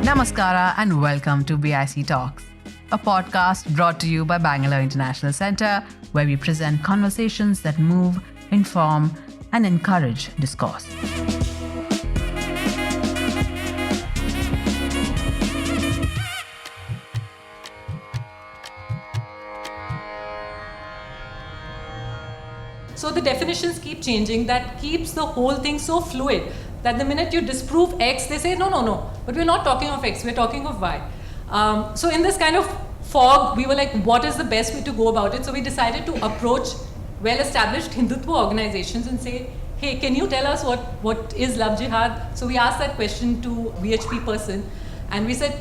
Namaskara and welcome to BIC Talks, a podcast brought to you by Bangalore International Centre, where we present conversations that move, inform, and encourage discourse. So the definitions keep changing. That keeps the whole thing so fluid that the minute you disprove X, they say, no, but we're not talking of X, we're talking of Y. So in this kind of fog, we were like, what is the best way to go about it? So we decided to approach well-established Hindutva organizations and say, hey, can you tell us what is Love Jihad? So we asked that question to VHP person, and we said,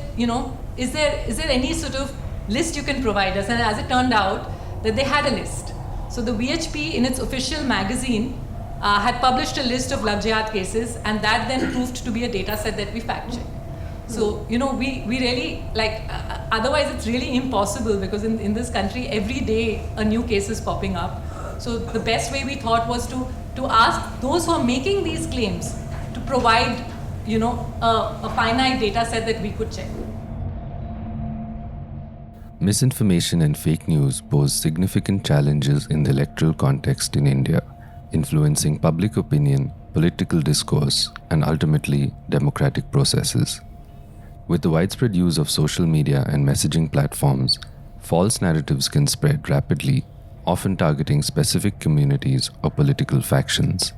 is there any sort of list you can provide us? And as it turned out, that they had a list. So the VHP in its official magazine had published a list of Love Jihad cases, and that then proved to be a data set that we fact-checked. So, we really, otherwise it's really impossible, because in this country, every day a new case is popping up. So the best way we thought was to ask those who are making these claims to provide, a finite data set that we could check. Misinformation and fake news pose significant challenges in the electoral context in India, influencing public opinion, political discourse, and ultimately democratic processes. With the widespread use of social media and messaging platforms, false narratives can spread rapidly, often targeting specific communities or political factions.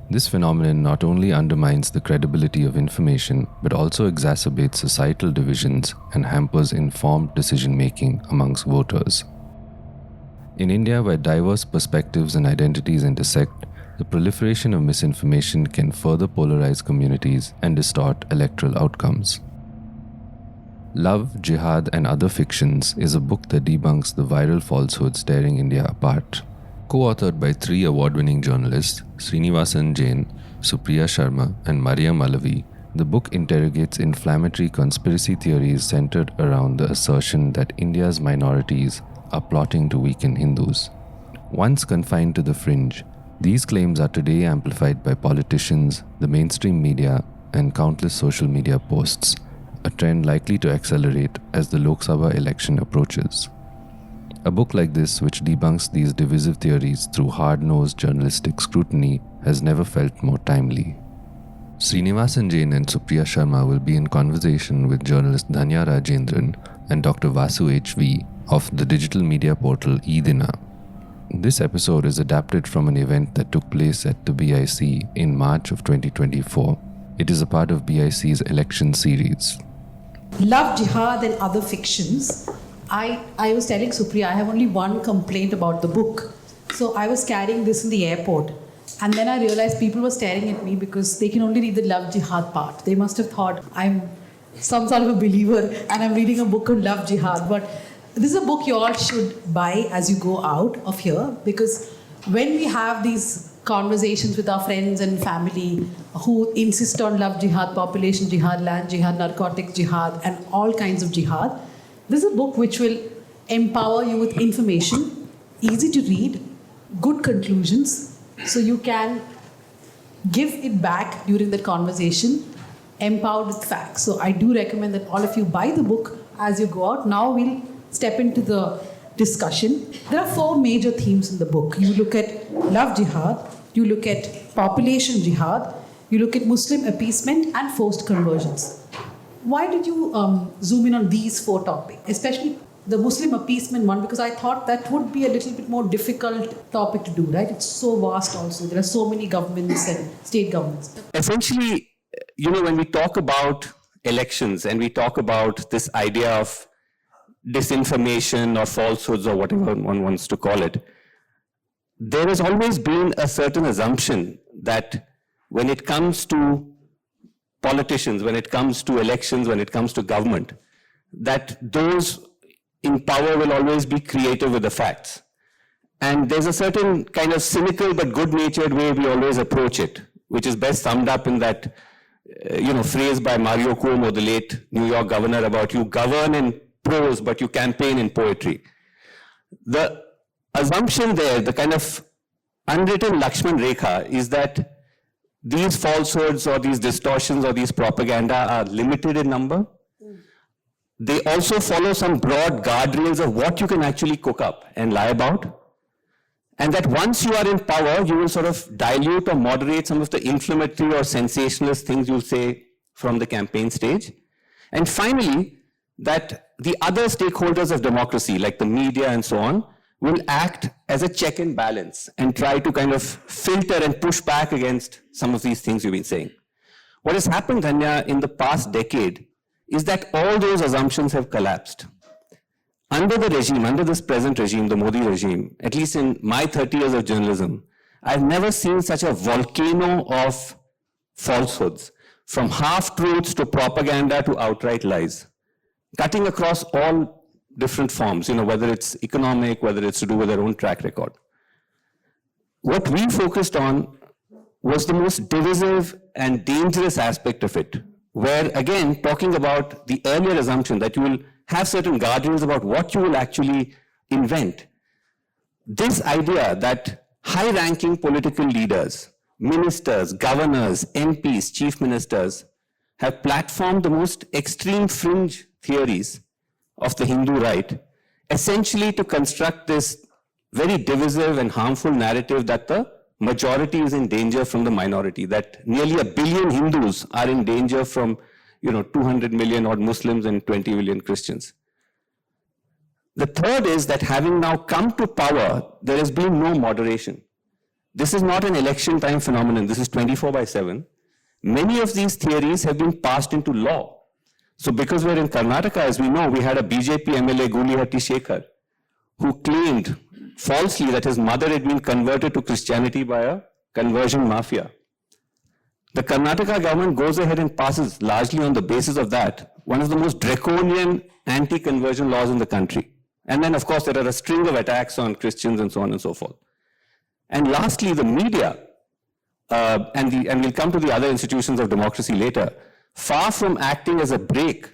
This phenomenon not only undermines the credibility of information, but also exacerbates societal divisions and hampers informed decision-making amongst voters. In India, where diverse perspectives and identities intersect, the proliferation of misinformation can further polarize communities and distort electoral outcomes. Love, Jihad and Other Fictions is a book that debunks the viral falsehoods tearing India apart. Co-authored by 3 award-winning journalists, Sreenivasan, Jain, Supriya, Sharma and Mariam Alavi, the book interrogates inflammatory conspiracy theories centered around the assertion that India's minorities are plotting to weaken Hindus. Once confined to the fringe, these claims are today amplified by politicians, the mainstream media, and countless social media posts, a trend likely to accelerate as the Lok Sabha election approaches. A book like this, which debunks these divisive theories through hard-nosed journalistic scrutiny, has never felt more timely. Sreenivasan, Jain and Supriya Sharma will be in conversation with journalist Dhanya Rajendran and Dr. Vasu HV of the digital media portal eDina. This episode is adapted from an event that took place at the BIC in March of 2024. It is a part of BIC's election series. Love, Jihad and Other Fictions. I was telling Supriya, I have only one complaint about the book. So I was carrying this in the airport. And then I realized people were staring at me because they can only read the Love Jihad part. They must have thought I'm some sort of a believer and I'm reading a book on Love Jihad. But this is a book you all should buy as you go out of here, because when we have these conversations with our friends and family who insist on Love Jihad, population jihad, land jihad, narcotics jihad and all kinds of jihad, this is a book which will empower you with information, easy to read, good conclusions, so you can give it back during that conversation, empowered with facts. So I do recommend that all of you buy the book as you go out. Now we'll step into the discussion. There are 4 major themes in the book. You look at Love Jihad, you look at population jihad, you look at Muslim appeasement and forced conversions. Why did you zoom in on these 4 topics, especially the Muslim appeasement one? Because I thought that would be a little bit more difficult topic to do, right? It's so vast also. There are so many governments and state governments. Essentially, when we talk about elections and we talk about this idea of disinformation or falsehoods or whatever one wants to call it, there has always been a certain assumption that when it comes to politicians, when it comes to elections, when it comes to government, that those in power will always be creative with the facts. And there's a certain kind of cynical but good-natured way we always approach it, which is best summed up in that phrase by Mario Cuomo, the late New York governor, about you govern in prose, but you campaign in poetry. The assumption there, the kind of unwritten Lakshman Rekha, is that these falsehoods or these distortions or these propaganda are limited in number. They also follow some broad guardrails of what you can actually cook up and lie about. And that once you are in power, you will sort of dilute or moderate some of the inflammatory or sensationalist things you'll say from the campaign stage. And finally, that the other stakeholders of democracy, like the media and so on, will act as a check and balance and try to kind of filter and push back against some of these things you've been saying. What has happened, Dhanya, in the past decade is that all those assumptions have collapsed. Under the regime, under this present regime, the Modi regime, at least in my 30 years of journalism, I've never seen such a volcano of falsehoods, from half-truths to propaganda to outright lies, cutting across all different forms, whether it's economic, whether it's to do with their own track record. What we focused on was the most divisive and dangerous aspect of it, where, again, talking about the earlier assumption that you will have certain guardrails about what you will actually invent. This idea that high-ranking political leaders, ministers, governors, MPs, chief ministers, have platformed the most extreme fringe theories of the Hindu right, essentially to construct this very divisive and harmful narrative that the majority is in danger from the minority, that nearly 1 billion Hindus are in danger from 200 million odd Muslims and 20 million Christians. The third is that having now come to power, there has been no moderation. This is not an election time phenomenon. This is 24/7. Many of these theories have been passed into law. So because we're in Karnataka, as we know, we had a BJP MLA, Gulihatti Shekhar, who claimed falsely that his mother had been converted to Christianity by a conversion mafia. The Karnataka government goes ahead and passes, largely on the basis of that, one of the most draconian anti-conversion laws in the country. And then, of course, there are a string of attacks on Christians and so on and so forth. And lastly, the media, and we'll come to the other institutions of democracy later, far from acting as a brake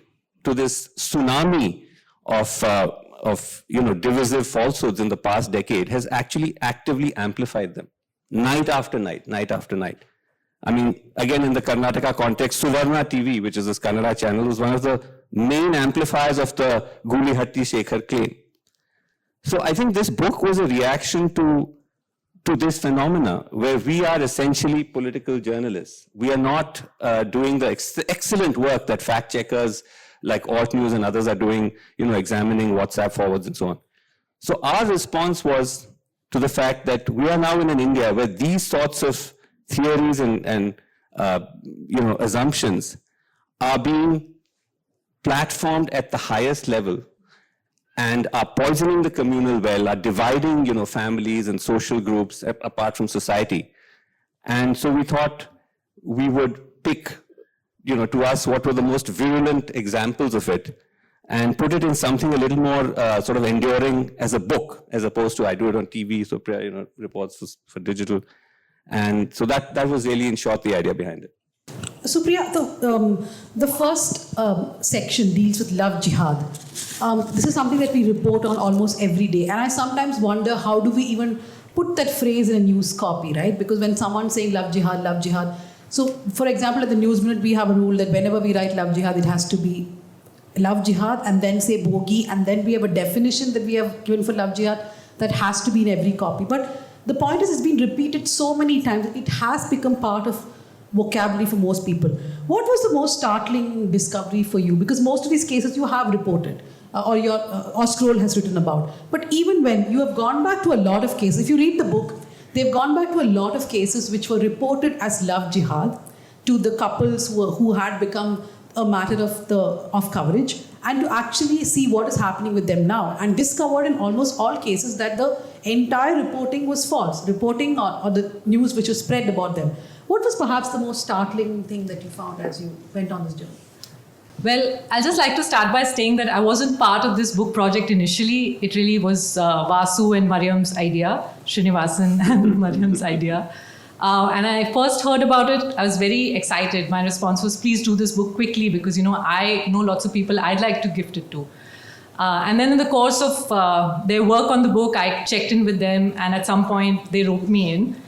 to this tsunami of divisive falsehoods in the past decade, has actually actively amplified them, night after night, night after night. I mean, again, in the Karnataka context, Suvarna TV, which is this Kannada channel, was one of the main amplifiers of the Gulihatti Shekhar claim. So I think this book was a reaction to this phenomena, where we are essentially political journalists. We are not doing the excellent work that fact checkers like Alt News and others are doing, examining WhatsApp forwards and so on. So our response was to the fact that we are now in an India where these sorts of theories and assumptions are being platformed at the highest level and are poisoning the communal well, are dividing, families and social groups apart from society. And so we thought we would pick, to us, what were the most virulent examples of it and put it in something a little more sort of enduring as a book, as opposed to I do it on TV, Supriya, reports for digital. And so that was really, in short, the idea behind it. Supriya, the first section deals with love jihad. This is something that we report on almost every day. And I sometimes wonder, how do we even put that phrase in a news copy, right? Because when someone's saying love jihad. So, for example, at the News Minute, we have a rule that whenever we write love jihad, it has to be love jihad and then say bogi. And then we have a definition that we have given for love jihad that has to be in every copy. But the point is, it's been repeated so many times that it has become part of vocabulary for most people. What was the most startling discovery for you? Because most of these cases you have reported or Scroll has written about. But even when you have gone back to a lot of cases, if you read the book, they've gone back to a lot of cases which were reported as love jihad to the couples who had become a matter of coverage, and to actually see what is happening with them now, and discovered in almost all cases that the entire reporting was false, reporting or the news which was spread about them. What was perhaps the most startling thing that you found as you went on this journey? Well, I'll just like to start by saying that I wasn't part of this book project initially. It really was Vasu and Mariam's idea, Sreenivasan and Mariam's idea. And I first heard about it, I was very excited. My response was, please do this book quickly because, I know lots of people I'd like to gift it to. And then in the course of their work on the book, I checked in with them, and at some point they wrote me in.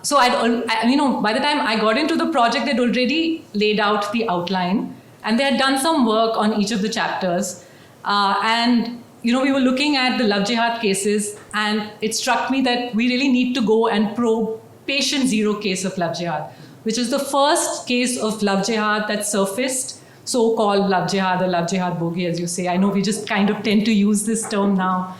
So by the time I got into the project, they'd already laid out the outline, and they had done some work on each of the chapters. We were looking at the love jihad cases, and it struck me that we really need to go and probe patient zero case of love jihad, which is the first case of love jihad that surfaced, so-called love jihad or love jihad bogi, as you say. I know we just kind of tend to use this term now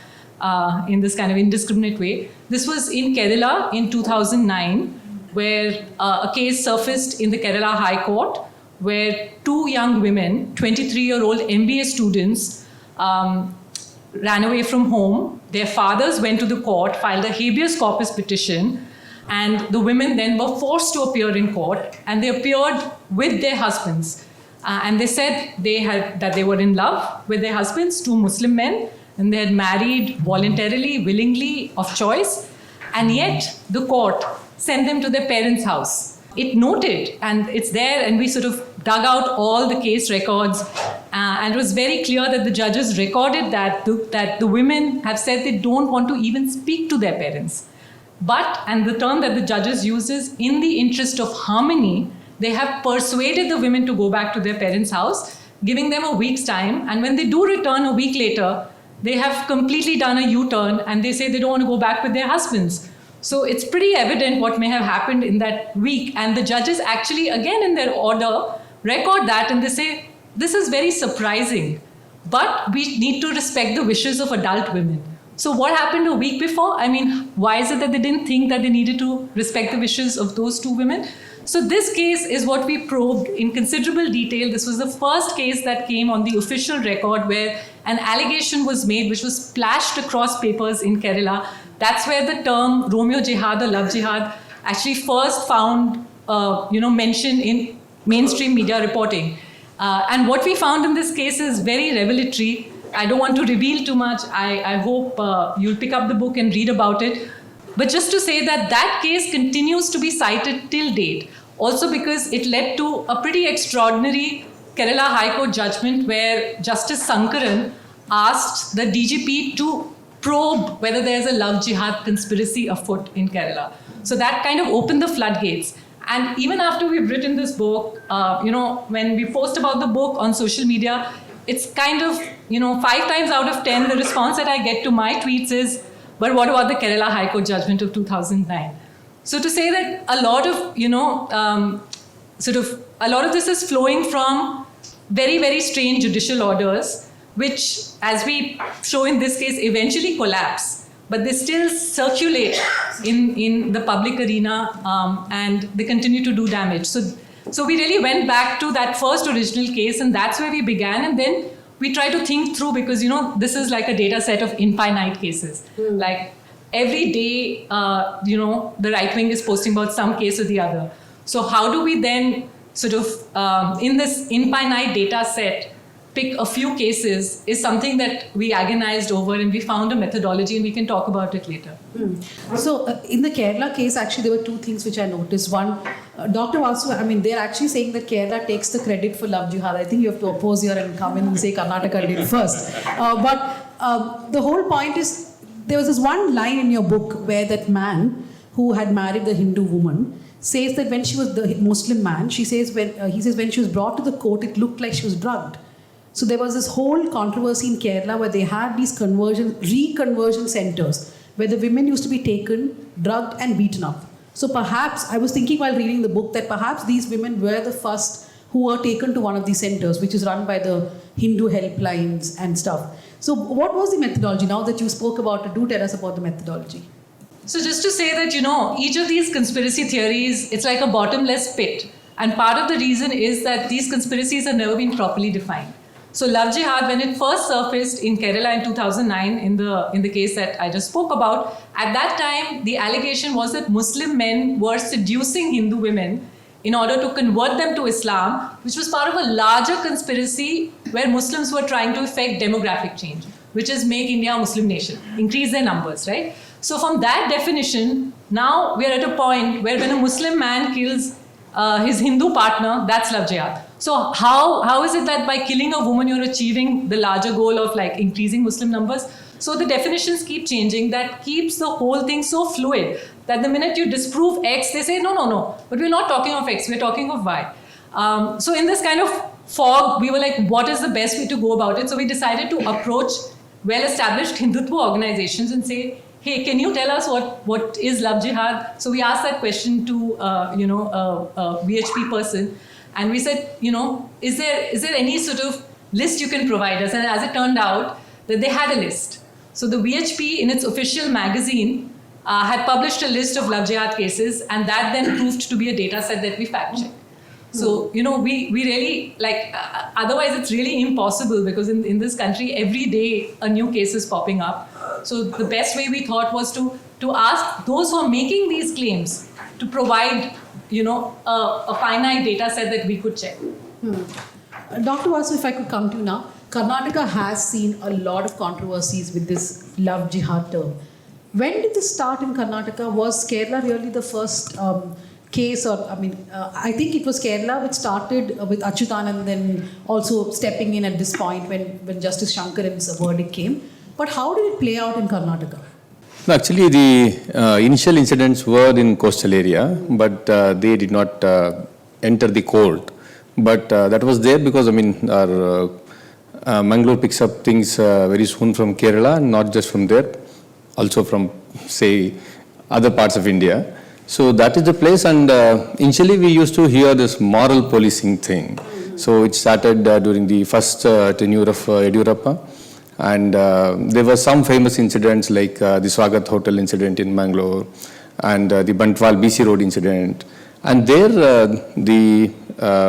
in this kind of indiscriminate way. This was in Kerala in 2009, where a case surfaced in the Kerala High Court, where two young women, 23-year-old MBA students, ran away from home. Their fathers went to the court, filed a habeas corpus petition, and the women then were forced to appear in court, and they appeared with their husbands. And they said that they were in love with their husbands, two Muslim men, and they had married voluntarily, willingly, of choice, and yet the court sent them to their parents' house. It noted, and it's there, and we sort of dug out all the case records, and it was very clear that the judges recorded that the women have said they don't want to even speak to their parents. But, and the term that the judges use is, in the interest of harmony, they have persuaded the women to go back to their parents' house, giving them a week's time, and when they do return a week later, they have completely done a U-turn, and they say they don't want to go back with their husbands. So it's pretty evident what may have happened in that week, and the judges actually, again in their order, record that, and they say, this is very surprising, but we need to respect the wishes of adult women. So what happened a week before? I mean, why is it that they didn't think that they needed to respect the wishes of those two women? So this case is what we probed in considerable detail. This was the first case that came on the official record where an allegation was made, which was splashed across papers in Kerala. That's where the term Romeo Jihad or love jihad actually first found mention in mainstream media reporting. And what we found in this case is very revelatory. I don't want to reveal too much. I hope you'll pick up the book and read about it. But just to say that case continues to be cited till date, also because it led to a pretty extraordinary Kerala High Court judgment where Justice Sankaran asked the DGP to probe whether there's a love jihad conspiracy afoot in Kerala. So that kind of opened the floodgates. And even after we've written this book, when we post about the book on social media, it's kind of, 5 times out of 10, the response that I get to my tweets is, but what about the Kerala High Court judgment of 2009? So to say that a lot of, a lot of this is flowing from very, very strange judicial orders, which, as we show in this case, eventually collapse, but they still circulate in the public arena, and they continue to do damage. So we really went back to that first original case, and that's where we began, and then we try to think through, because this is like a data set of infinite cases. Like every day, the right wing is posting about some case or the other. So how do we then sort of, in this infinite data set, pick a few cases is something that we agonized over, and we found a methodology, and we can talk about it later. So in the Kerala case, actually, there were two things which I noticed. One, Dr. Vasu, they're actually saying that Kerala takes the credit for love jihad. I think you have to oppose here and come in and say Karnataka did first. But the whole point is, there was this one line in your book where that man who had married the Hindu woman says that when she was the Muslim man, he says when she was brought to the court, it looked like she was drugged. So there was this whole controversy in Kerala where they had these reconversion centers where the women used to be taken, drugged and beaten up. So perhaps, I was thinking while reading the book that perhaps these women were the first who were taken to one of these centers, which is run by the Hindu helplines and stuff. So what was the methodology? Now that you spoke about it, do tell us about the methodology. So just to say that, each of these conspiracy theories, it's like a bottomless pit. And part of the reason is that these conspiracies have never been properly defined. So love jihad, when it first surfaced in Kerala in 2009, in the case that I just spoke about, at that time, the allegation was that Muslim men were seducing Hindu women in order to convert them to Islam, which was part of a larger conspiracy where Muslims were trying to effect demographic change, which is make India a Muslim nation, increase their numbers, right? So from that definition, now we are at a point where when a Muslim man kills his Hindu partner, that's love jihad. So how is it that by killing a woman, you're achieving the larger goal of like increasing Muslim numbers? So the definitions keep changing. That keeps the whole thing so fluid that the minute you disprove X, they say, no, but we're not talking of X, we're talking of Y. So in this kind of fog, we were like, what is the best way to go about it? So we decided to approach well-established Hindutva organizations and say, hey, can you tell us what is Love Jihad? So we asked that question to a VHP person, and we said, is there any sort of list you can provide us? And as it turned out, that they had a list. So the VHP, in its official magazine, had published a list of Love Jihad cases, and that then proved to be a data set that we fact-checked. So, we really, otherwise it's really impossible, because in this country, every day a new case is popping up. So the best way we thought was to ask those who are making these claims to provide, a finite data set that we could check. Dr. Vasu, if I could come to you now, Karnataka has seen a lot of controversies with this Love Jihad term. When did this start in Karnataka? Was Kerala really the first case? I think it was Kerala which started with Achyutanand, then also stepping in at this point when Justice Shankaran's verdict came. But how did it play out in Karnataka? No, actually, the initial incidents were in coastal area, but they did not enter the court. But that was there because, our Mangalore picks up things very soon from Kerala, not just from there, also from, say, other parts of India. So that is the place, and initially we used to hear this moral policing thing. So it started during the first tenure of Yediyurappa. And there were some famous incidents like the Swagat Hotel incident in Mangalore and the Bantwal BC Road incident. And there the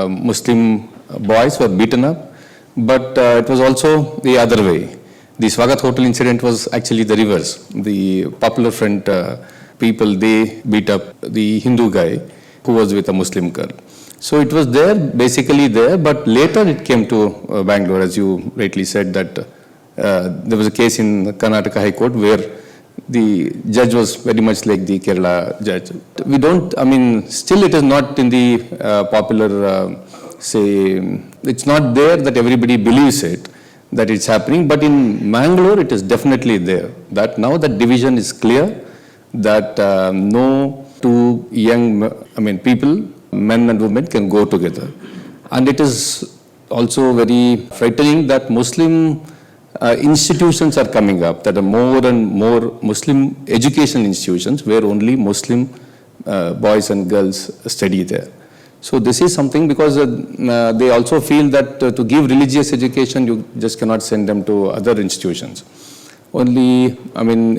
Muslim boys were beaten up, but it was also the other way. The Swagat Hotel incident was actually the reverse. The Popular Front people, they beat up the Hindu guy who was with a Muslim girl. So it was there, basically there, but later it came to Bangalore, as you rightly said, that there was a case in Karnataka High Court where the judge was very much like the Kerala judge. We don't, still it is not in the popular, it's not there that everybody believes it, that it's happening, but in Mangalore it is definitely there. That now that division is clear, that no two young, people, men and women can go together. And it is also very frightening that Muslim institutions are coming up, that are more and more Muslim education institutions where only Muslim boys and girls study there. So this is something because they also feel that to give religious education, you just cannot send them to other institutions. Only,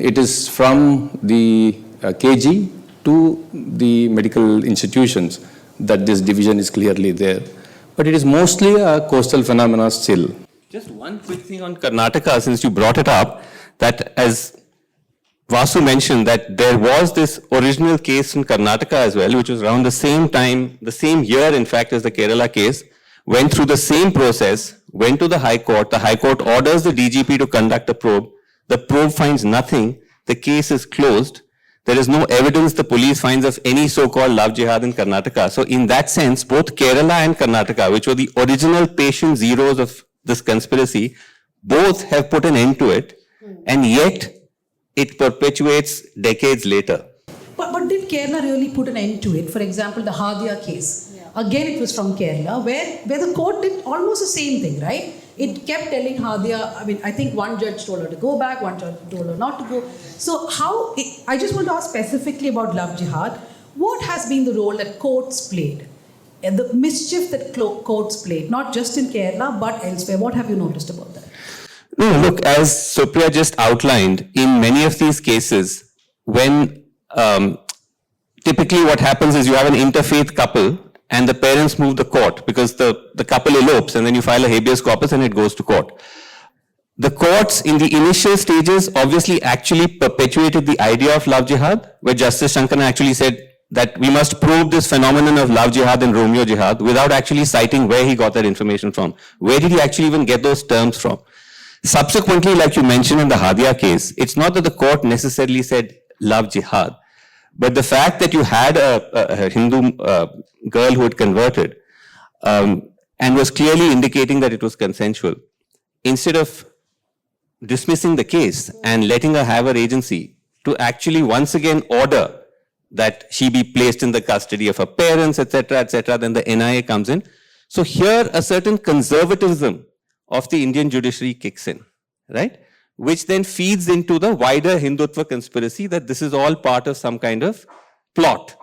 it is from the KG to the medical institutions that this division is clearly there. But it is mostly a coastal phenomena still. Just one quick thing on Karnataka, since you brought it up, that as Vasu mentioned, that there was this original case in Karnataka as well, which was around the same time, the same year, in fact, as the Kerala case, went through the same process, went to the High Court orders the DGP to conduct a probe, the probe finds nothing, the case is closed, there is no evidence the police finds of any so-called love jihad in Karnataka. So in that sense, both Kerala and Karnataka, which were the original patient zeros of this conspiracy, both have put an end to it, and yet it perpetuates decades later. But did Kerala really put an end to it? For example, the Hadia case. Yeah. Again, it was from Kerala, where the court did almost the same thing, right? It kept telling Hadia, I think one judge told her to go back, one judge told her not to go. So I just want to ask specifically about Love Jihad. What has been the role that courts played? And the mischief that courts played, not just in Kerala, but elsewhere. What have you noticed about that? No, look, as Supriya just outlined, in many of these cases, when typically what happens is you have an interfaith couple and the parents move the court because the couple elopes and then you file a habeas corpus and it goes to court. The courts in the initial stages obviously actually perpetuated the idea of love jihad, where Justice Shankaran actually said that we must prove this phenomenon of love jihad and Romeo jihad without actually citing where he got that information from. Where did he actually even get those terms from? Subsequently, like you mentioned in the Hadia case, it's not that the court necessarily said love jihad, but the fact that you had a Hindu girl who had converted and was clearly indicating that it was consensual, instead of dismissing the case and letting her have her agency to actually once again order that she be placed in the custody of her parents, etc., then the NIA comes in. So here a certain conservatism of the Indian judiciary kicks in, right? Which then feeds into the wider Hindutva conspiracy that this is all part of some kind of plot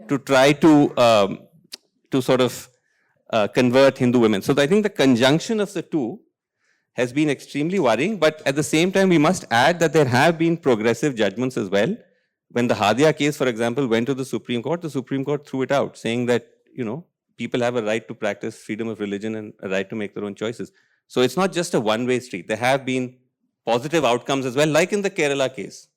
to try to sort of convert Hindu women. So I think the conjunction of the two has been extremely worrying, but at the same time, we must add that there have been progressive judgments as well. When the Hadia case, for example, went to the Supreme Court threw it out, saying that, people have a right to practice freedom of religion and a right to make their own choices. So it's not just a one-way street. There have been positive outcomes as well, like in the Kerala case,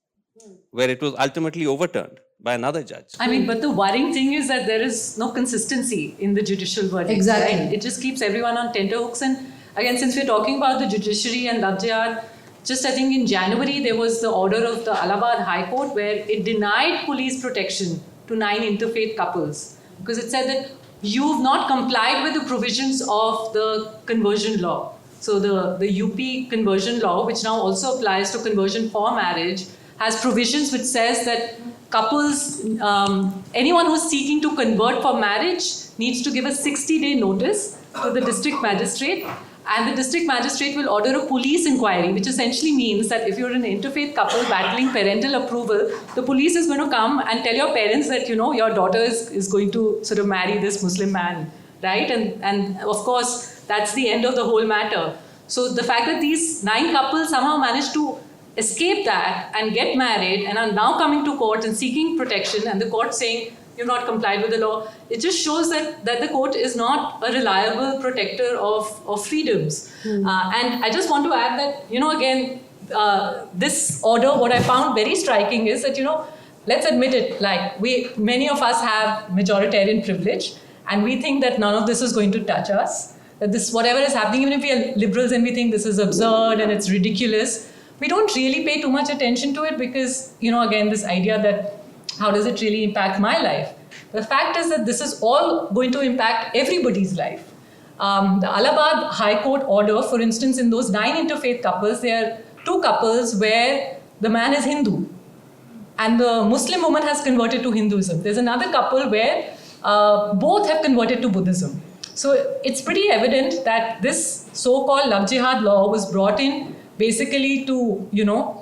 where it was ultimately overturned by another judge. I mean, but the worrying thing is that there is no consistency in the judicial verdict. Exactly. Right? It just keeps everyone on tenterhooks. And again, since we're talking about the judiciary and Love Jihad, just I think in January, there was the order of the Allahabad High Court where it denied police protection to 9 interfaith couples because it said that you've not complied with the provisions of the conversion law. So the UP conversion law, which now also applies to conversion for marriage, has provisions which says that couples, anyone who's seeking to convert for marriage needs to give a 60-day notice to the district magistrate, and the district magistrate will order a police inquiry, which essentially means that if you're an interfaith couple battling parental approval, the police is going to come and tell your parents that, your daughter is going to sort of marry this Muslim man, right? And of course, that's the end of the whole matter. So the fact that these 9 couples somehow managed to escape that and get married and are now coming to court and seeking protection, and the court saying, you've not complied with the law, it just shows that the court is not a reliable protector of freedoms. And I just want to add that, again, this order, what I found very striking is that, let's admit it, like many of us have majoritarian privilege, and we think that none of this is going to touch us, that this, whatever is happening, even if we are liberals and we think this is absurd and it's ridiculous, we don't really pay too much attention to it because, again, this idea that how does it really impact my life? The fact is that this is all going to impact everybody's life. The Allahabad High Court order, for instance, in those 9 interfaith couples, there are 2 couples where the man is Hindu and the Muslim woman has converted to Hinduism. There's another couple where both have converted to Buddhism. So it's pretty evident that this so-called Love Jihad law was brought in basically to,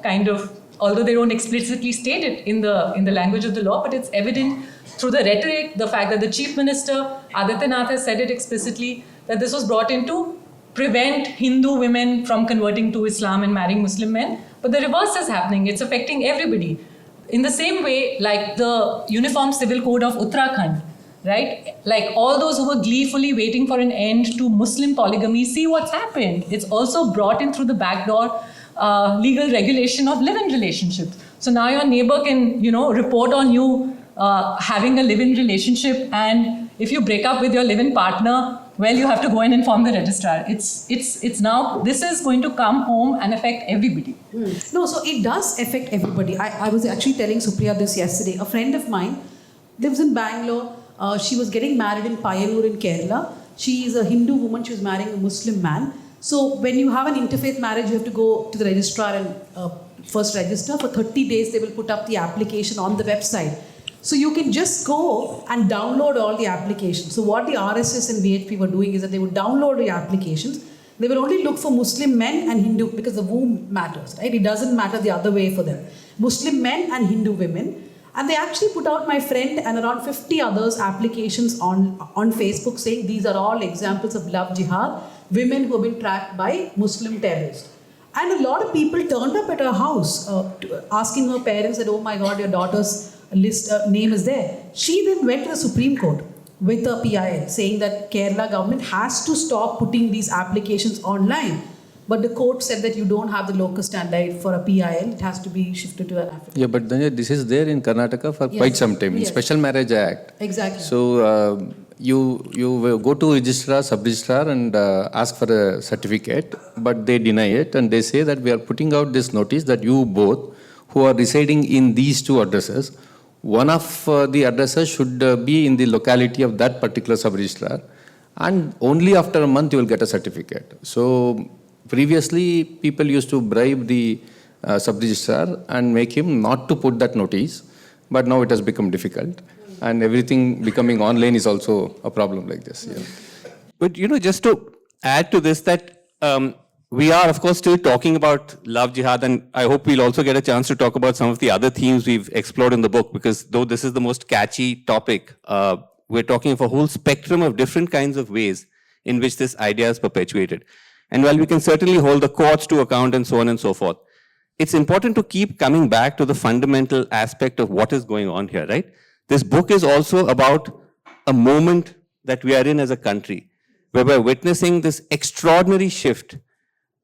kind of, although they don't explicitly state it in the language of the law, but it's evident through the rhetoric, the fact that the Chief Minister, Adityanath, has said it explicitly, that this was brought in to prevent Hindu women from converting to Islam and marrying Muslim men. But the reverse is happening. It's affecting everybody. In the same way, like the Uniform Civil Code of Uttarakhand, right? Like all those who were gleefully waiting for an end to Muslim polygamy, see what's happened. It's also brought in through the back door legal regulation of live-in relationships. So now your neighbor can, report on you having a live-in relationship, and if you break up with your live-in partner, well, you have to go and inform the registrar. It's now, this is going to come home and affect everybody. No, so it does affect everybody. I was actually telling Supriya this yesterday. A friend of mine lives in Bangalore. She was getting married in Payanur in Kerala. She is a Hindu woman. She was marrying a Muslim man. So when you have an interfaith marriage, you have to go to the registrar and first register. For 30 days, they will put up the application on the website. So you can just go and download all the applications. So what the RSS and VHP were doing is that they would download the applications. They will only look for Muslim men and Hindu, because the womb matters, right? It doesn't matter the other way for them. Muslim men and Hindu women. And they actually put out, my friend and around 50 others, applications on Facebook saying these are all examples of love jihad, women who have been tracked by Muslim terrorists. And a lot of people turned up at her house asking her parents that, oh my God, your daughter's name is there. She then went to the Supreme Court with a PIL saying that Kerala government has to stop putting these applications online. But the court said that you don't have the locus standi for a PIL. It has to be shifted to an affidavit. Yeah, but Dhanya, this is there in Karnataka for quite some time, in Special Marriage Act. Exactly. So you go to registrar, sub-registrar and ask for a certificate, but they deny it and they say that we are putting out this notice that you both who are residing in these 2 addresses, one of the addresses should be in the locality of that particular sub-registrar, and only after a month you will get a certificate. So Previously, people used to bribe the sub-registrar and make him not to put that notice, but now it has become difficult. And everything becoming online is also a problem like this. Yeah. But, just to add to this, that we are, of course, still talking about love jihad, and I hope we'll also get a chance to talk about some of the other themes we've explored in the book, because though this is the most catchy topic, we're talking of a whole spectrum of different kinds of ways in which this idea is perpetuated. And while we can certainly hold the courts to account and so on and so forth, it's important to keep coming back to the fundamental aspect of what is going on here, right? This book is also about a moment that we are in as a country, where we're witnessing this extraordinary shift,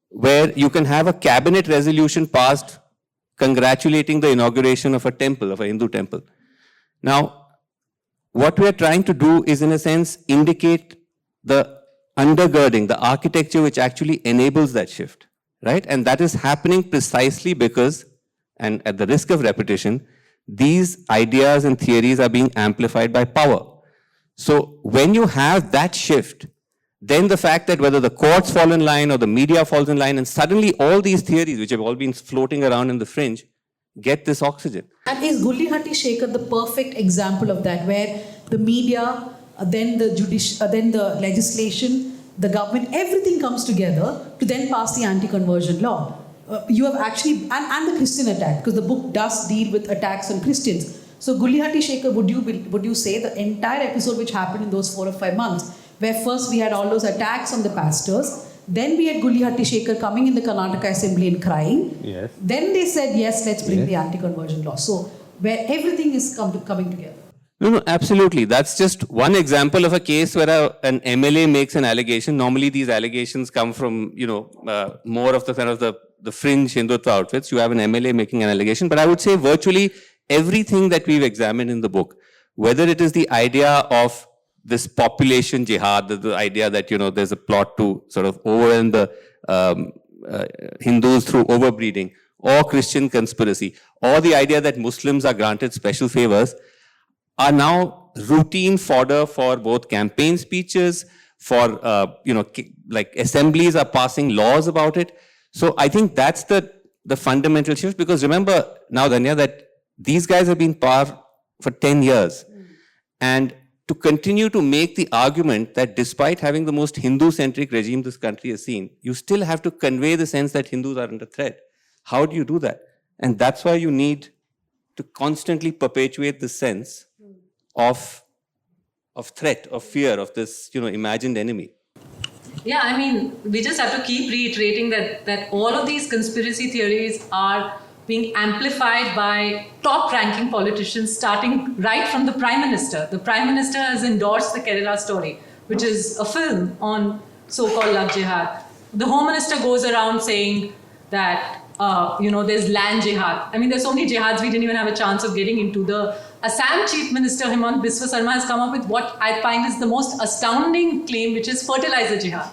where you can have a cabinet resolution passed congratulating the inauguration of a temple, of a Hindu temple. Now, what we are trying to do is, in a sense, indicate the undergirding, the architecture which actually enables that shift, right? And that is happening precisely because, and at the risk of repetition, these ideas and theories are being amplified by power. So when you have that shift, then the fact that whether the courts fall in line or the media falls in line, and suddenly all these theories which have all been floating around in the fringe get this oxygen. And is Gulihati Shekhar the perfect example of that, where the media, then the legislation, the government, everything comes together to then pass the anti-conversion law? You have actually, and the Christian attack, because the book does deal with attacks on Christians. So Gulihati Shekhar, would you say the entire episode which happened in those 4 or 5 months, where first we had all those attacks on the pastors, then we had Gulihati Shekhar coming in the Karnataka Assembly and crying. Yes. Then they said, yes, let's bring the anti-conversion law. So where everything is coming together. No, absolutely. That's just one example of a case where an MLA makes an allegation. Normally, these allegations come from, more of the kind of the fringe Hindutva outfits. You have an MLA making an allegation. But I would say virtually everything that we've examined in the book, whether it is the idea of this population jihad, the idea that, there's a plot to sort of overwhelm the Hindus through overbreeding, or Christian conspiracy, or the idea that Muslims are granted special favors, are now routine fodder for both campaign speeches, for, like assemblies are passing laws about it. So I think that's the fundamental shift, because remember now, Dhanya, that these guys have been power for 10 years. And to continue to make the argument that despite having the most Hindu-centric regime this country has seen, you still have to convey the sense that Hindus are under threat. How do you do that? And that's why you need to constantly perpetuate the sense of threat, of fear, of this, imagined enemy. Yeah, I mean, we just have to keep reiterating that all of these conspiracy theories are being amplified by top-ranking politicians, starting right from the Prime Minister. The Prime Minister has endorsed the Kerala story, which is a film on so-called love jihad. The Home Minister goes around saying that, there's land jihad. I mean, there's so many jihads we didn't even have a chance of getting into. The Assam Chief Minister, Himant Biswa Sarma, has come up with what I find is the most astounding claim, which is fertilizer jihad.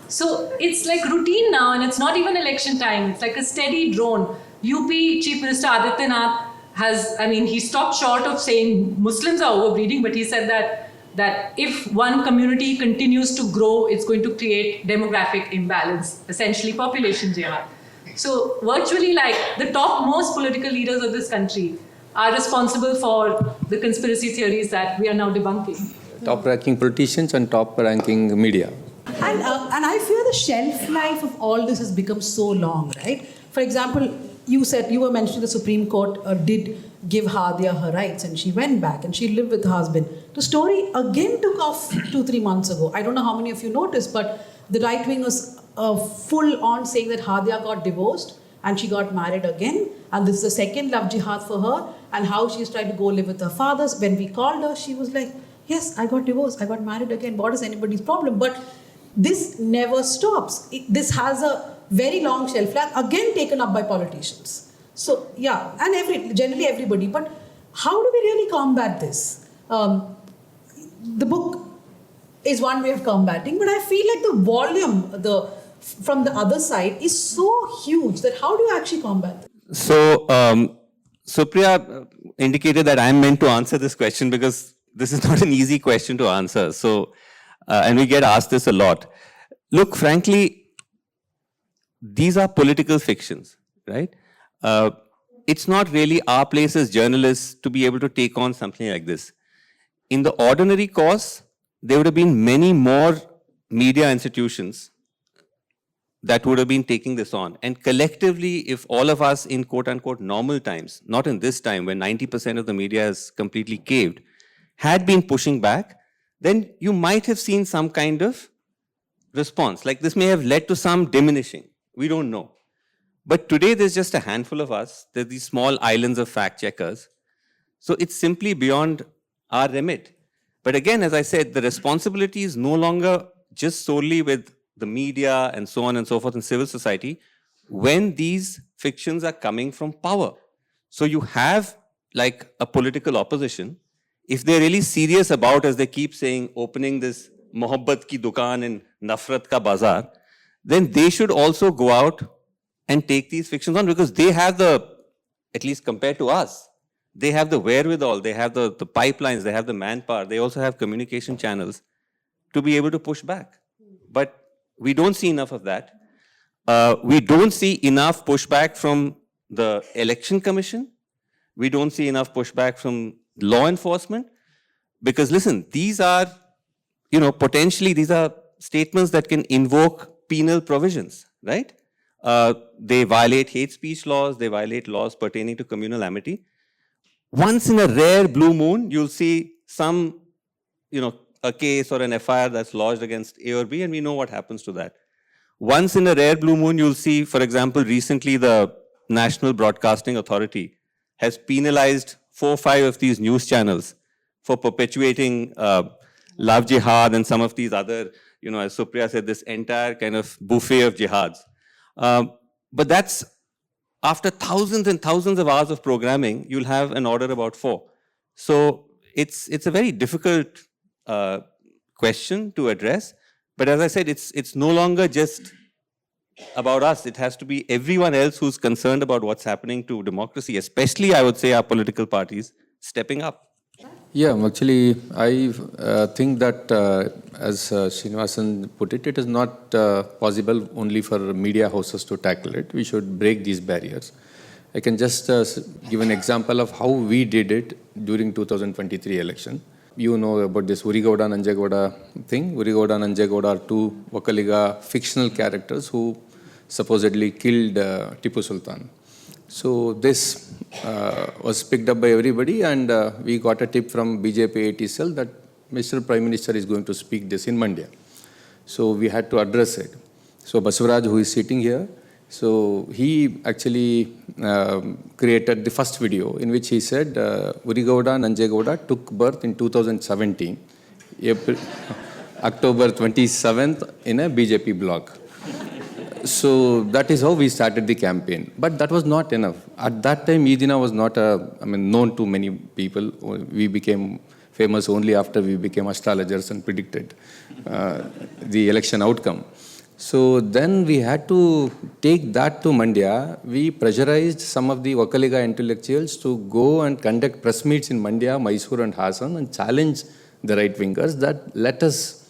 So it's like routine now, and it's not even election time. It's like a steady drone. UP Chief Minister Adityanath he stopped short of saying Muslims are overbreeding, but he said that if one community continues to grow, it's going to create demographic imbalance, essentially population jihad. So virtually, like, the topmost political leaders of this country are responsible for the conspiracy theories that we are now debunking. Top-ranking politicians and top-ranking media. And I fear the shelf life of all this has become so long, right? For example, you were mentioning the Supreme Court did give Hadia her rights, and she went back and she lived with her husband. The story again took off 2-3 months ago. I don't know how many of you noticed, but the right wing was full on saying that Hadia got divorced and she got married again, and this is the second love jihad for her, and how she's trying to go live with her fathers. When we called her, she was like, yes, I got divorced, I got married again. What is anybody's problem? But this never stops. This has a very long shelf life, again taken up by politicians. So yeah, and generally everybody. But how do we really combat this? The book is one way of combating, but I feel like the volume from the other side is so huge that how do you actually combat this? So Supriya indicated that I'm meant to answer this question because this is not an easy question to answer. So, and we get asked this a lot. look, frankly, these are political fictions, right? It's not really our place as journalists to be able to take on something like this. In the ordinary course, there would have been many more media institutions that would have been taking this on. And collectively, if all of us in quote-unquote normal times, not in this time when 90% of the media is completely caved, had been pushing back, then you might have seen some kind of response. Like this may have led to some diminishing. We don't know. But today there's just a handful of us. There's these small islands of fact checkers. So it's simply beyond our remit. But again, as I said, the responsibility is no longer just solely with the media and so on and so forth in civil society when these fictions are coming from power. So you have like a political opposition. If they're really serious about, as they keep saying, opening this mohabbat ki dukaan and nafrat ka bazaar, then they should also go out and take these fictions on, because they have the, at least compared to us, they have the wherewithal, they have the pipelines, they have the manpower, they also have communication channels to be able to push back. But we don't see enough of that. We don't see enough pushback from the Election Commission. We don't see enough pushback from law enforcement. Because listen, these are, potentially these are statements that can invoke penal provisions, right? They violate hate speech laws, they violate laws pertaining to communal amity. Once in a rare blue moon, you'll see some, a case or an FIR that's lodged against A or B, and we know what happens to that. Once in a rare blue moon, you'll see, for example, recently the National Broadcasting Authority has penalized 4 or 5 of these news channels for perpetuating love jihad and some of these other, as Supriya said, this entire kind of buffet of jihads. But that's after thousands and thousands of hours of programming, you'll have an order about 4. So it's a very difficult question to address. But as I said, it's no longer just about us. It has to be everyone else who's concerned about what's happening to democracy, especially, I would say, our political parties stepping up. Yeah, actually, I think that, as Sreenivasan put it, it is not possible only for media houses to tackle it. We should break these barriers. I can just give an example of how we did it during 2023 election. You know about this Urigowda Nanjegowda thing. Urigowda and Nanjegowda are 2 Vakaliga fictional characters who supposedly killed Tipu Sultan. So this was picked up by everybody, and we got a tip from BJP AT cell that Mr. Prime Minister is going to speak this in Mandya. So we had to address it. So Basuraj, who is sitting here, so he actually created the first video in which he said Urigowda Nanjegowda took birth in 2017, October 27th in a BJP blog. So that is how we started the campaign. But that was not enough. At that time, Edina was not known to many people. We became famous only after we became astrologers and predicted the election outcome. So then we had to take that to Mandya. We pressurized some of the Vakaliga intellectuals to go and conduct press meets in Mandya, Mysore and Hassan and challenge the right-wingers that let us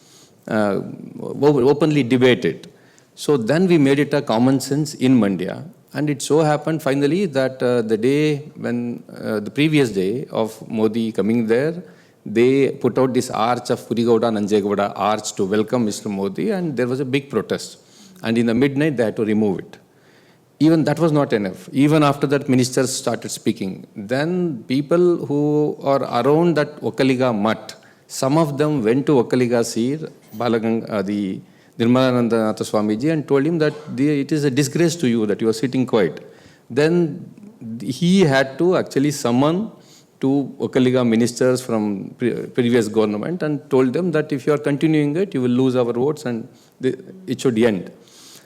openly debate it. So then we made it a common sense in Mandya. And it so happened finally that the day when, the previous day of Modi coming there, they put out this arch of Urigowda Nanjegowda arch to welcome Mr. Modi, and there was a big protest. And in the midnight, they had to remove it. Even that was not enough. Even after that, ministers started speaking. Then people who are around that Vakaliga mutt, some of them went to Vakaliga Seer, the Nirmalananda Natha Swamiji, and told him that it is a disgrace to you that you are sitting quiet. Then he had to actually summon 2 Vakaliga ministers from previous government and told them that if you are continuing it, you will lose our votes and it should end.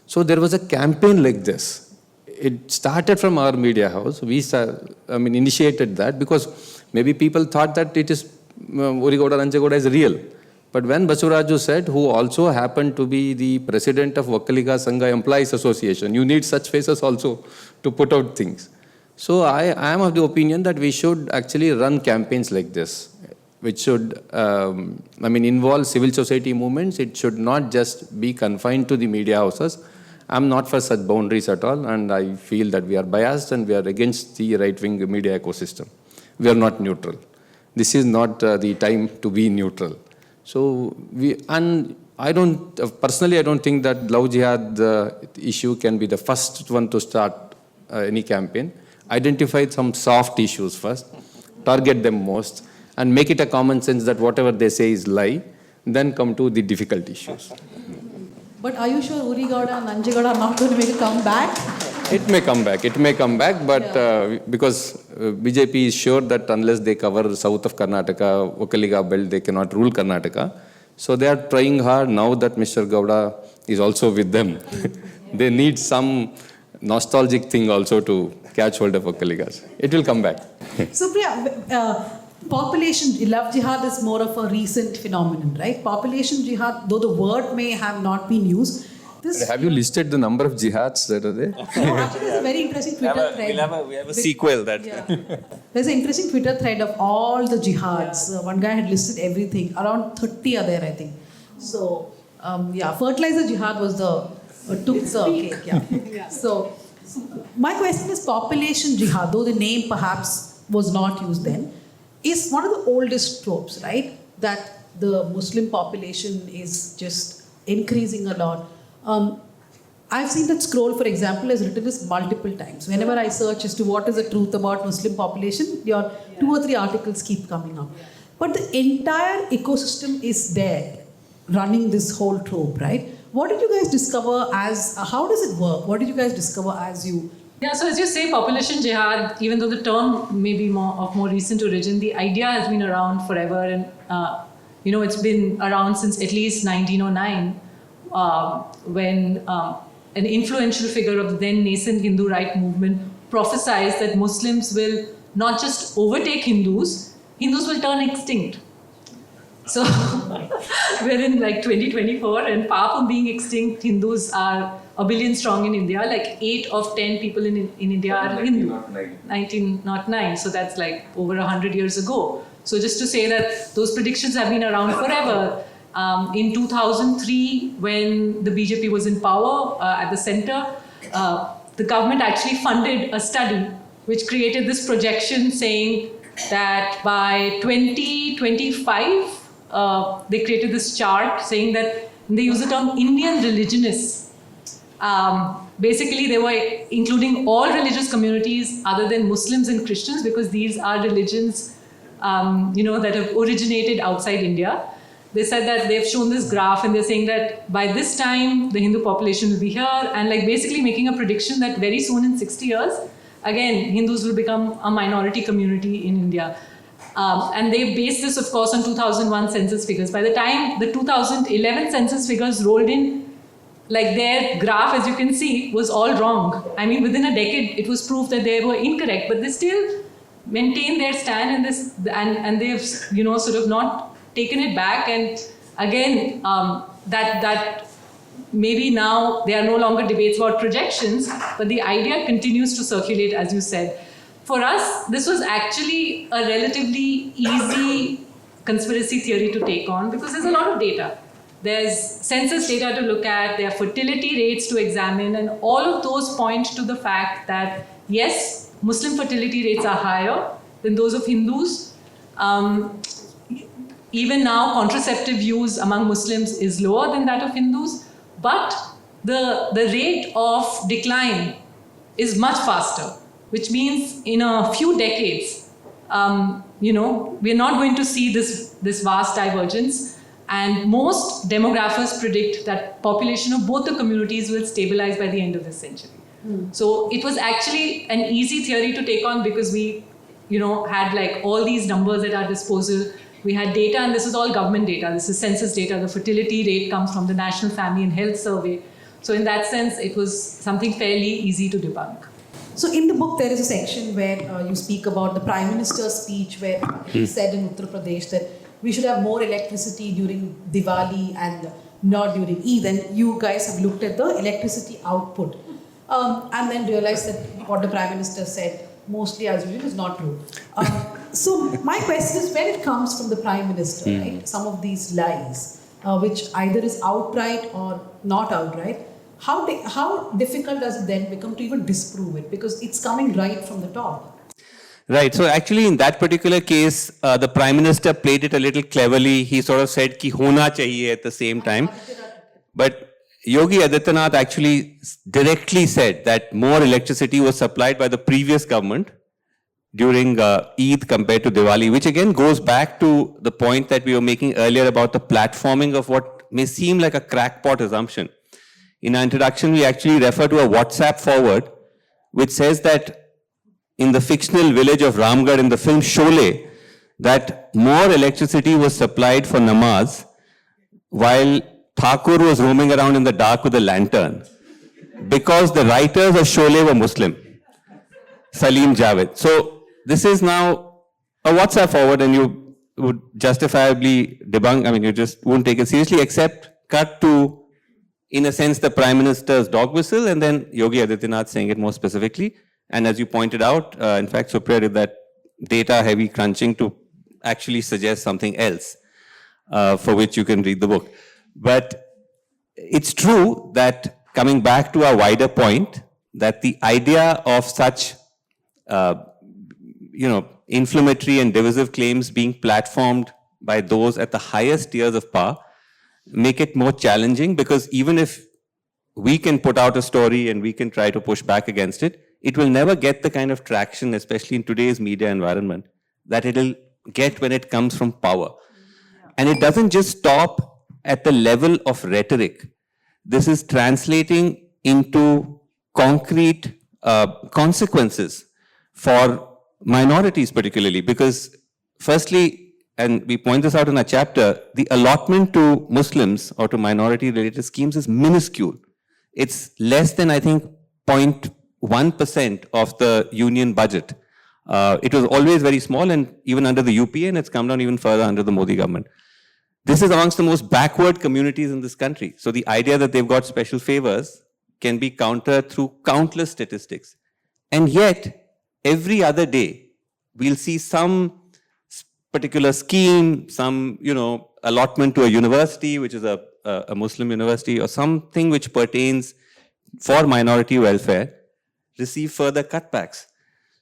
So there was a campaign like this. It started from our media house. We initiated that because maybe people thought that it is Urigowda Nanjegowda is real. But when Basuraju said, who also happened to be the president of Vakaliga Sangha Employees Association, you need such faces also to put out things. So I am of the opinion that we should actually run campaigns like this. which should, involve civil society movements. It should not just be confined to the media houses. I'm not for such boundaries at all, and I feel that we are biased and we are against the right-wing media ecosystem. We are not neutral. This is not the time to be neutral. So I don't think that love jihad issue can be the first one to start any campaign. Identify some soft issues first, target them most, and make it a common sense that whatever they say is lie, then come to the difficult issues. But are you sure Uri Gowda and Nanjegowda are not going to make a comeback? It may come back, but because BJP is sure that unless they cover south of Karnataka, Okaliga belt, they cannot rule Karnataka. So they are trying hard now that Mr. Gowda is also with them. They need some nostalgic thing also to catch hold of Okaligas. It will come back. Supriya, population, love jihad is more of a recent phenomenon, right? Population jihad, though the word may have not been used. Have you listed the number of jihads that are there? No, actually, there's a very interesting Twitter thread. We have a sequel that. Yeah. There's an interesting Twitter thread of all the jihads. One guy had listed everything. Around 30 are there, I think. So, fertilizer jihad was took the cake. Yeah. So, my question is population jihad, though the name perhaps was not used then, is one of the oldest tropes, right? That the Muslim population is just increasing a lot. I've seen that Scroll, for example, has written this multiple times. Whenever I search as to what is the truth about Muslim population, your 2 or 3 articles keep coming up. But the entire ecosystem is there, running this whole trope, right? What did you guys discover how does it work? What did you guys discover as you... Yeah, so as you say, population jihad, even though the term may be of more recent origin, the idea has been around forever, and it's been around since at least 1909. When an influential figure of the then nascent Hindu right movement prophesied that Muslims will not just overtake Hindus will turn extinct. So we're in 2024, and far from being extinct, Hindus are 1 billion strong in India. 8 of 10 people in India are Hindu. 1909. So that's over 100 years ago. So just to say that those predictions have been around forever. In 2003, when the BJP was in power at the center, the government actually funded a study which created this projection saying that by 2025, they created this chart saying that they use the term Indian religionists. Basically, they were including all religious communities other than Muslims and Christians, because these are religions that have originated outside India. They said that they've shown this graph, and they're saying that by this time, the Hindu population will be here, and basically making a prediction that very soon in 60 years, again, Hindus will become a minority community in India. And they based this, of course, on 2001 census figures. By the time the 2011 census figures rolled in, their graph, as you can see, was all wrong. I mean, within a decade, it was proved that they were incorrect, but they still maintain their stand in this, and they've, sort of not taken it back. And again, that maybe now there are no longer debates about projections, but the idea continues to circulate, as you said. For us, this was actually a relatively easy conspiracy theory to take on, because there's a lot of data. There's census data to look at, there are fertility rates to examine, and all of those point to the fact that, yes, Muslim fertility rates are higher than those of Hindus. Even now, contraceptive use among Muslims is lower than that of Hindus, but the rate of decline is much faster, which means in a few decades, we're not going to see this vast divergence. And most demographers predict that population of both the communities will stabilize by the end of this century. So it was actually an easy theory to take on, because we, had all these numbers at our disposal. We had data, and this is all government data. This is census data. The fertility rate comes from the National Family and Health Survey. So in that sense, it was something fairly easy to debunk. So in the book, there is a section where you speak about the Prime Minister's speech, where he said in Uttar Pradesh that we should have more electricity during Diwali and not during Eid. And you guys have looked at the electricity output and then realized that what the Prime Minister said, mostly as usual, is not true. So my question is, when it comes from the Prime Minister, right, some of these lies, which either is outright or not outright, how difficult does it then become to even disprove it? Because it's coming right from the top. Right. So actually, in that particular case, the Prime Minister played it a little cleverly. He sort of said ki hona chahiye at the same time. But Yogi Adityanath actually directly said that more electricity was supplied by the previous government during Eid compared to Diwali, which again goes back to the point that we were making earlier about the platforming of what may seem like a crackpot assumption. In our introduction, we actually refer to a WhatsApp forward, which says that in the fictional village of Ramgarh in the film Sholay, that more electricity was supplied for namaz while Thakur was roaming around in the dark with a lantern, because the writers of Sholay were Muslim, Salim Javed. So this is now a WhatsApp forward, and you would justifiably debunk, I mean, you just won't take it seriously, except cut to, in a sense, the Prime Minister's dog whistle, and then Yogi Adityanath saying it more specifically. And as you pointed out, in fact, Supriya did that data-heavy crunching to actually suggest something else, for which you can read the book. But it's true that, coming back to our wider point, that the idea of such, inflammatory and divisive claims being platformed by those at the highest tiers of power make it more challenging, because even if we can put out a story and we can try to push back against it, it will never get the kind of traction, especially in today's media environment, that it'll get when it comes from power. And it doesn't just stop at the level of rhetoric. This is translating into concrete consequences for minorities particularly, because firstly, and we point this out in our chapter, the allotment to Muslims or to minority-related schemes is minuscule. It's less than, I think, 0.1% of the union budget. It was always very small, and even under the UPA, and it's come down even further under the Modi government. This is amongst the most backward communities in this country. So the idea that they've got special favors can be countered through countless statistics. And yet, every other day, we'll see some particular scheme, some, allotment to a university, which is a Muslim university, or something which pertains for minority welfare, receive further cutbacks.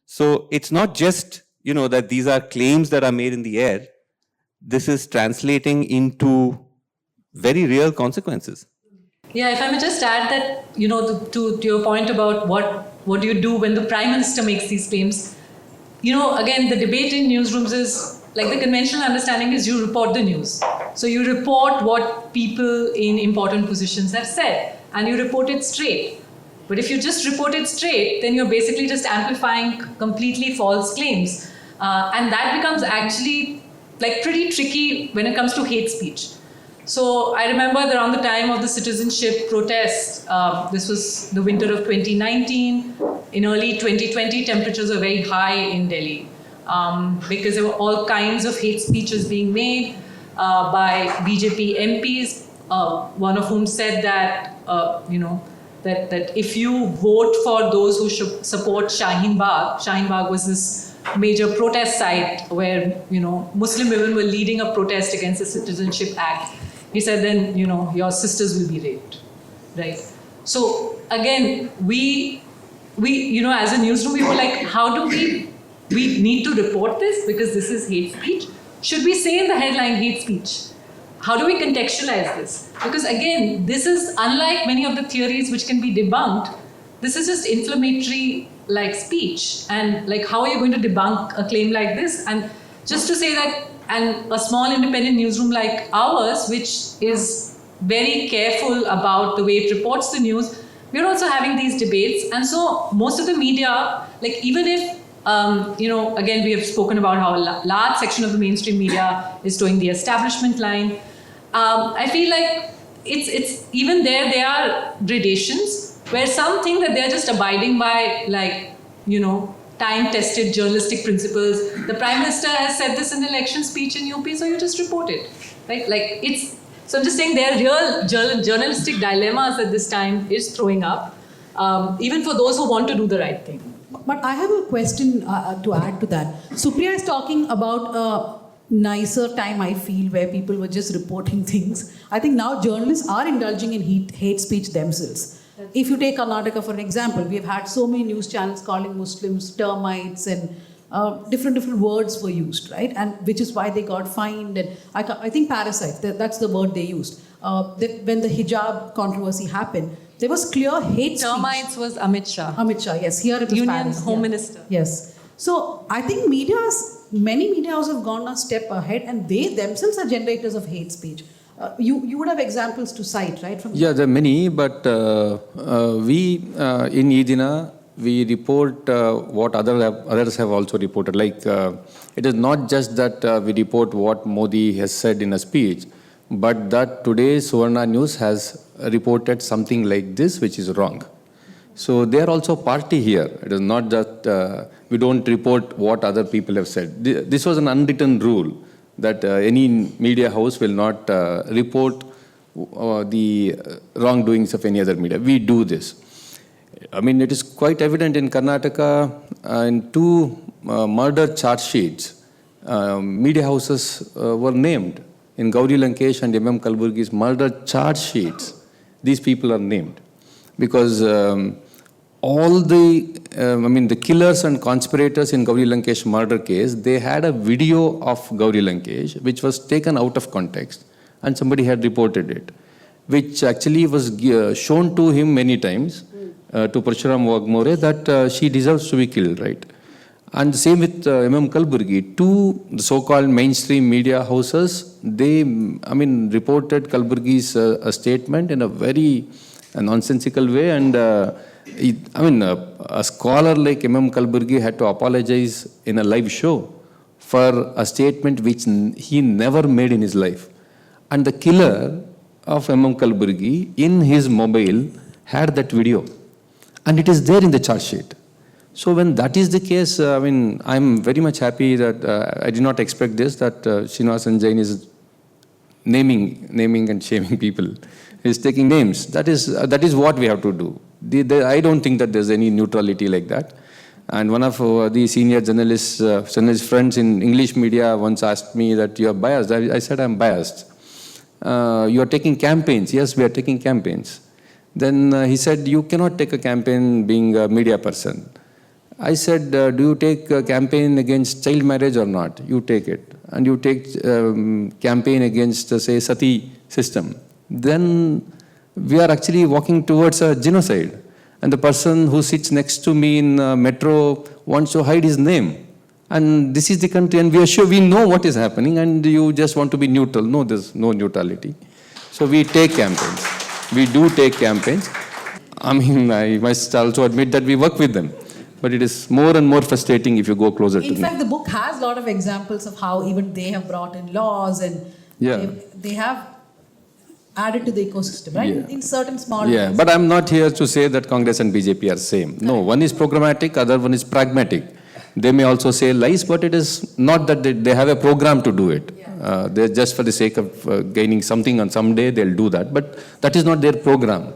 So it's not just, that these are claims that are made in the air. This is translating into very real consequences. Yeah, if I may just add that, to your point about what do you do when the Prime Minister makes these claims, again, the debate in newsrooms is, like, the conventional understanding is you report the news. So you report what people in important positions have said, and you report it straight. But if you just report it straight, then you're basically just amplifying completely false claims. And that becomes actually pretty tricky when it comes to hate speech. So I remember around the time of the citizenship protest, this was the winter of 2019. In early 2020, temperatures were very high in Delhi because there were all kinds of hate speeches being made by BJP MPs, one of whom said that, that if you vote for those who should support Shaheen Bagh was this major protest site where, Muslim women were leading a protest against the Citizenship Act. He said, then, your sisters will be raped, right? So again, we as a newsroom, we were like, how do we need to report this because this is hate speech? Should we say in the headline hate speech? How do we contextualize this? Because again, this is unlike many of the theories which can be debunked. This is just inflammatory speech, and how are you going to debunk a claim like this? And just to say that, and a small independent newsroom like ours, which is very careful about the way it reports the news, we're also having these debates. And so most of the media, even if, again, we have spoken about how a large section of the mainstream media is towing the establishment line. I feel like it's even there are gradations where some think that they're just abiding by time-tested journalistic principles. The Prime Minister has said this in an election speech in UP, so you just report it, right? So I'm just saying there are real journalistic dilemmas that this time is throwing up, even for those who want to do the right thing. But I have a question to add to that. Supriya is talking about a nicer time, I feel, where people were just reporting things. I think now journalists are indulging in hate speech themselves. If you take Karnataka for an example, we have had so many news channels calling Muslims termites, and different words were used, right? And which is why they got fined. And I think parasites, that's the word they used. When the hijab controversy happened, there was clear hate speech. Termites was Amit Shah. Amit Shah, yes. Here it was Union Paris, Home yeah. Minister. Yes. So I think many media houses have gone a step ahead, and they themselves are generators of hate speech. You would have examples to cite, right? Yeah, there are many, but we in EDINA, we report what others have also reported. Like, it is not just that we report what Modi has said in a speech, but that today Suvarna News has reported something like this, which is wrong. So they are also party here. It is not that we don't report what other people have said. This was an unwritten rule that any media house will not report the wrongdoings of any other media. We do this. I mean, it is quite evident in Karnataka, in two murder charge sheets, media houses were named. In Gauri Lankesh and M.M. Kalburgi's murder charge sheets, these people are named. Because all the killers and conspirators in Gauri Lankesh murder case, they had a video of Gauri Lankesh which was taken out of context, and somebody had reported it, which actually was shown to him many times, to Parshuram Wagmore, that she deserves to be killed, right? And the same with M.M. Kalburgi. Two so-called mainstream media houses, they reported Kalburgi's statement in a very nonsensical way, and a scholar like M.M. Kalburgi had to apologize in a live show for a statement which he never made in his life. And the killer of M.M. Kalburgi, in his mobile, had that video. And it is there in the charge sheet. So when that is the case, I'm very much happy that I did not expect this, that Sreenivasan Jain is naming and shaming people. He's taking names. That is what we have to do. I don't think that there's any neutrality like that. And one of the senior journalist friends in English media once asked me that you are biased. I said I'm biased. You are taking campaigns. Yes, we are taking campaigns. Then he said, you cannot take a campaign being a media person. I said, do you take a campaign against child marriage or not? You take it. And you take campaign against, say, Sati system. Then we are actually walking towards a genocide. And the person who sits next to me in metro wants to hide his name. And this is the country, and we are sure we know what is happening, and you just want to be neutral. No, there's no neutrality. So we take campaigns. We do take campaigns. I must also admit that we work with them. But it is more and more frustrating if you go closer to them. In fact, the book has a lot of examples of how even they have brought in laws, and they have added to the ecosystem, right? Yeah. In certain small ways. But I'm not here to say that Congress and BJP are same. No, one is programmatic, other one is pragmatic. They may also say lies, but it is not that they have a program to do it. They're just for the sake of gaining something on some day, they'll do that. But that is not their program.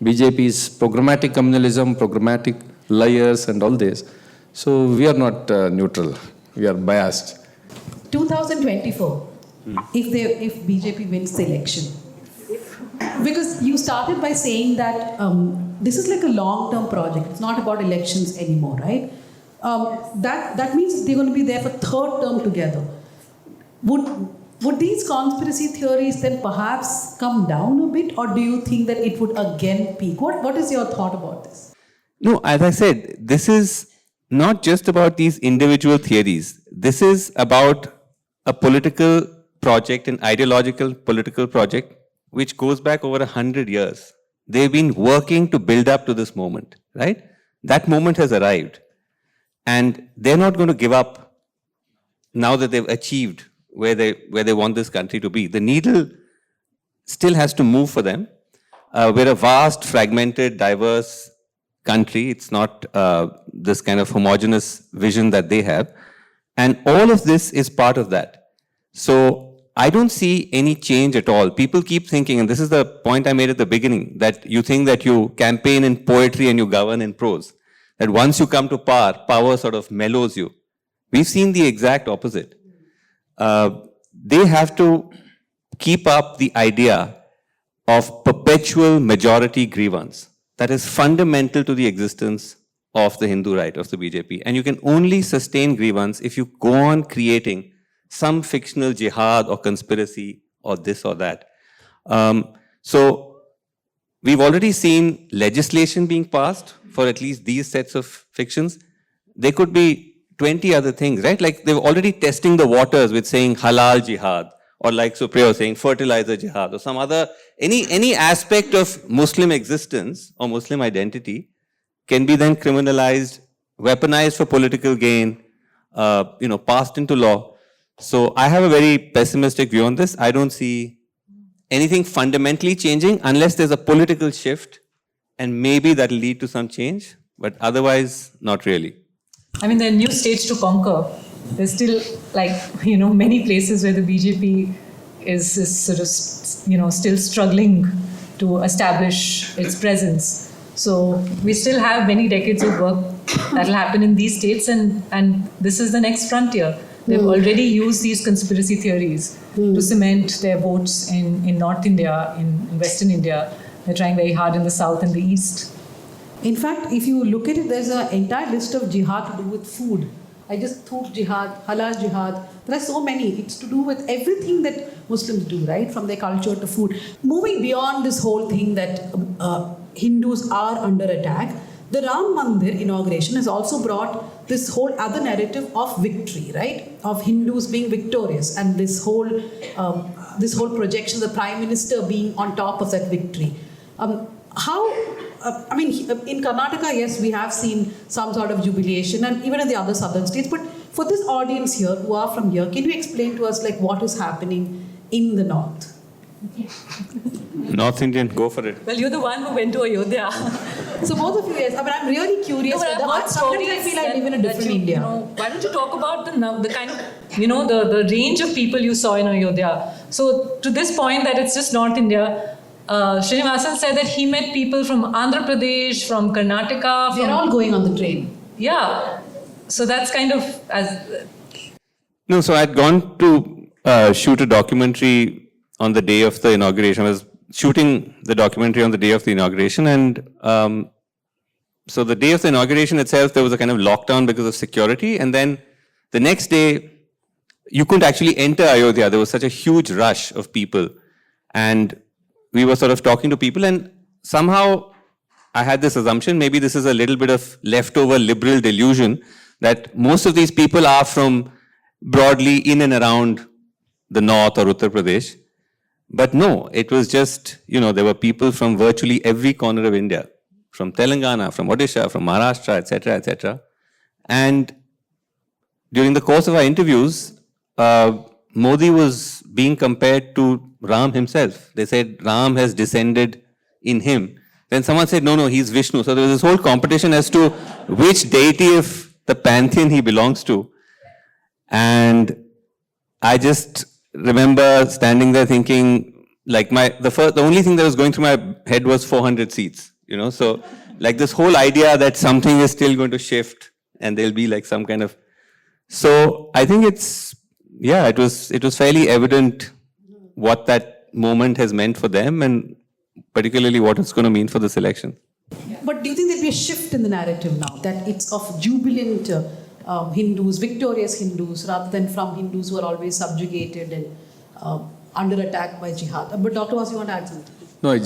BJP is programmatic communalism, programmatic liars and all this. So we are not neutral. We are biased. 2024, if BJP wins the election, because you started by saying that this is like a long-term project. It's not about elections anymore, right? That means they're going to be there for third term together. Would these conspiracy theories then perhaps come down a bit, or do you think that it would again peak? What is your thought about this? No, as I said, this is not just about these individual theories. This is about a political project, an ideological political project, which goes back over 100 years. They've been working to build up to this moment, right? That moment has arrived. And they're not going to give up now that they've achieved where they want this country to be. The needle still has to move for them. We're a vast, fragmented, diverse country. It's not this kind of homogeneous vision that they have. And all of this is part of that. So I don't see any change at all. People keep thinking, and this is the point I made at the beginning, that you think that you campaign in poetry and you govern in prose. that once you come to power, power sort of mellows you. We've seen the exact opposite. They have to keep up the idea of perpetual majority grievance that is fundamental to the existence of the Hindu right, of the BJP. And you can only sustain grievance if you go on creating some fictional jihad or conspiracy or this or that. So we've already seen legislation being passed for at least these sets of fictions. There could be 20 other things, right? Like they're already testing the waters with saying halal jihad, or like Supriya was saying, fertilizer jihad, or some other, any aspect of Muslim existence or Muslim identity can be then criminalized, weaponized for political gain, passed into law. So I have a very pessimistic view on this. I don't see anything fundamentally changing unless there's a political shift, and maybe that'll lead to some change, but otherwise, not really. I mean, there are new states to conquer. There's still, many places where the BJP is sort of, still struggling to establish its presence. So we still have many decades of work that will happen in these states, and this is the next frontier. They've already used these conspiracy theories to cement their votes in North India, in Western India. They're trying very hard in the South and the East. In fact, if you look at it, there's an entire list of jihad to do with food. I just thought jihad, halal jihad. There are so many. It's to do with everything that Muslims do, right? From their culture to food. Moving beyond this whole thing that Hindus are under attack, the Ram Mandir inauguration has also brought this whole other narrative of victory, right? Of Hindus being victorious, and this whole projection, the Prime Minister being on top of that victory. In Karnataka, yes, we have seen some sort of jubilation, and even in the other southern states. But for this audience here, who are from here, can you explain to us what is happening in the north? North Indian, go for it. Well, you're the one who went to Ayodhya. So both of you, yes. I'm really curious. Sometimes I feel I live in a different India. Why don't you talk about the kind of, the range of people you saw in Ayodhya? So to this point that it's just North India, Sreenivasan said that he met people from Andhra Pradesh, from Karnataka. They're all going on the train. Yeah. So that's kind of No, so I'd gone to shoot a documentary on the day of the inauguration. I was shooting the documentary on the day of the inauguration, and so the day of the inauguration itself, there was a kind of lockdown because of security, and then the next day, you couldn't actually enter Ayodhya. There was such a huge rush of people, and we were sort of talking to people, and somehow I had this assumption, maybe this is a little bit of leftover liberal delusion, that most of these people are from broadly in and around the north or Uttar Pradesh. But no, it was just, there were people from virtually every corner of India, from Telangana, from Odisha, from Maharashtra, etc., etc. And during the course of our interviews, Modi was being compared to Ram himself. They said Ram has descended in him. Then someone said, no, he's Vishnu. So there was this whole competition as to which deity of the pantheon he belongs to. And I just remember standing there thinking, the only thing that was going through my head was 400 seats, So this whole idea that something is still going to shift and there'll be some kind of. So I think it was fairly evident what that moment has meant for them, and particularly what it's going to mean for this election. But do you think there'll be a shift in the narrative now, that it's of jubilant Hindus, victorious Hindus, rather than from Hindus who are always subjugated and under attack by jihad? But Dr. Vasu, you want to add something? No,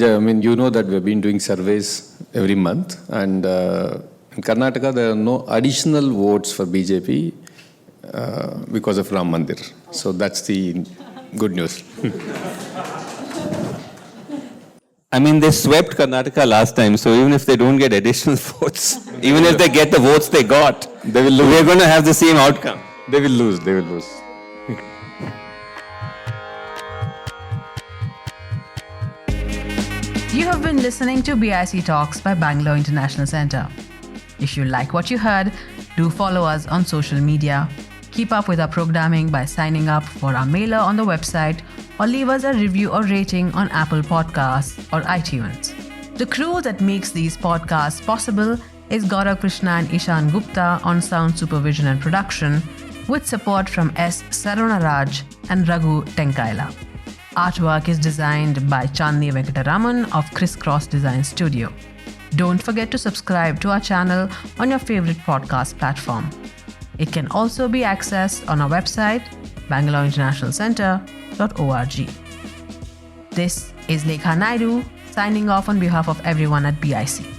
that we've been doing surveys every month, and in Karnataka there are no additional votes for BJP because of Ram Mandir. So that's the good news. I mean, they swept Karnataka last time, so even if they don't get additional votes, even if they get the votes they got, we're going to have the same outcome. They will lose. You have been listening to BIC Talks by Bangalore International Centre. If you like what you heard, do follow us on social media. Keep up with our programming by signing up for our mailer on the website, or leave us a review or rating on Apple Podcasts or iTunes. The crew that makes these podcasts possible is Gaurav Krishna and Ishan Gupta on sound supervision and production, with support from S. Sarunaraj and Raghu Tenkaila. Artwork is designed by Chandni Venkataraman of Crisscross Design Studio. Don't forget to subscribe to our channel on your favorite podcast platform. It can also be accessed on our website, bangaloreinternationalcentre.org. This is Lekha Naidu signing off on behalf of everyone at BIC.